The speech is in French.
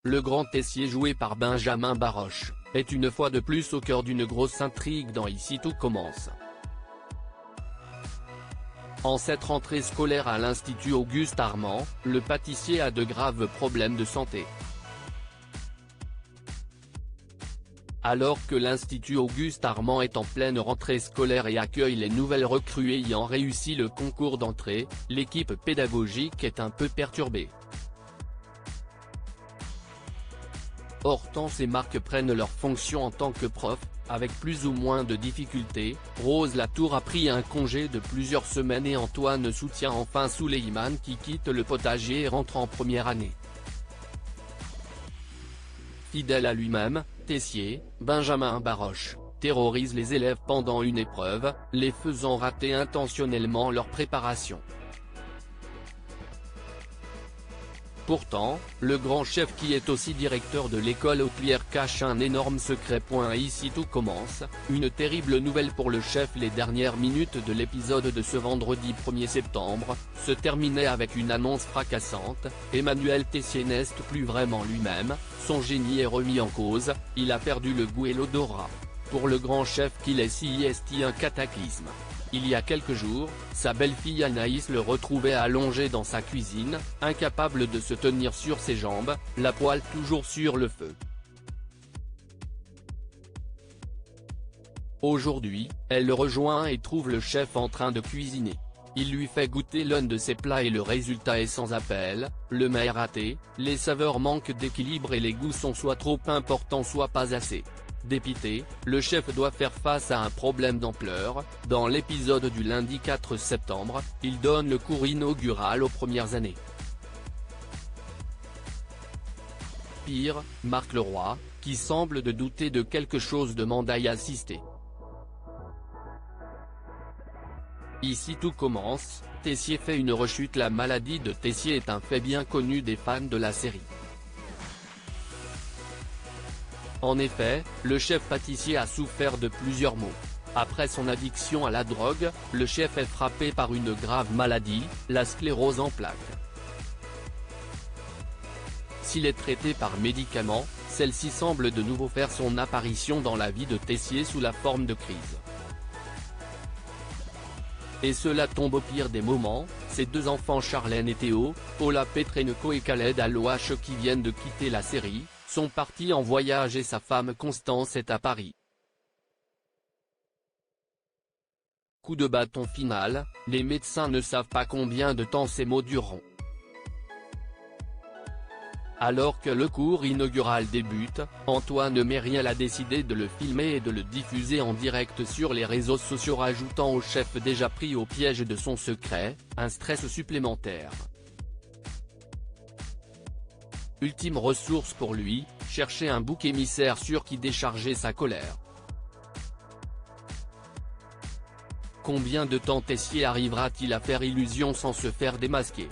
le grand Tessier joué par Benjamin Baroche, est une fois de plus au cœur d'une grosse intrigue dans Ici tout commence. En cette rentrée scolaire à l'Institut Auguste Armand, le pâtissier a de graves problèmes de santé. Alors que l'Institut Auguste Armand est en pleine rentrée scolaire et accueille les nouvelles recrues ayant réussi le concours d'entrée, l'équipe pédagogique est un peu perturbée. Hortense et Marc prennent leurs fonctions en tant que profs, avec plus ou moins de difficultés. Rose Latour a pris un congé de plusieurs semaines et Antoine soutient enfin Souleyman qui quitte le potager et rentre en première année. Fidèle à lui-même, Tessier, Benjamin Baroche, terrorise les élèves pendant une épreuve, les faisant rater intentionnellement leur préparation. Pourtant, le grand chef qui est aussi directeur de l'école hôtelière cache un énorme secret. Ici tout commence, une terrible nouvelle pour le chef. Les dernières minutes de l'épisode de ce vendredi 1er septembre, se terminaient avec une annonce fracassante: Emmanuel Tessier n'est plus vraiment lui-même, son génie est remis en cause, il a perdu le goût et l'odorat. Pour le grand chef qu'il est, c'est un cataclysme. Il y a quelques jours, sa belle-fille Anaïs le retrouvait allongé dans sa cuisine, incapable de se tenir sur ses jambes, la poêle toujours sur le feu. Aujourd'hui, elle le rejoint et trouve le chef en train de cuisiner. Il lui fait goûter l'un de ses plats et le résultat est sans appel: le mets est raté, les saveurs manquent d'équilibre et les goûts sont soit trop importants soit pas assez. Dépité, le chef doit faire face à un problème d'ampleur. Dans l'épisode du lundi 4 septembre, il donne le cours inaugural aux premières années. Pire, Marc Leroy, qui semble de douter de quelque chose, demande à y assister. Ici tout commence, Tessier fait une rechute. La maladie de Tessier est un fait bien connu des fans de la série. En effet, le chef pâtissier a souffert de plusieurs maux. Après son addiction à la drogue, le chef est frappé par une grave maladie, la sclérose en plaques. S'il est traité par médicaments, celle-ci semble de nouveau faire son apparition dans la vie de Tessier sous la forme de crise. Et cela tombe au pire des moments, ses deux enfants Charlène et Théo, Paula Petrenko et Khaled Alouache, qui viennent de quitter la série, sont partis en voyage et sa femme Constance est à Paris. Coup de bâton final, les médecins ne savent pas combien de temps ces maux dureront. Alors que le cours inaugural débute, Antoine Mériel a décidé de le filmer et de le diffuser en direct sur les réseaux sociaux, rajoutant au chef déjà pris au piège de son secret, un stress supplémentaire. Ultime ressource pour lui, chercher un bouc émissaire sur qui décharger sa colère. Combien de temps Tessier arrivera-t-il à faire illusion sans se faire démasquer?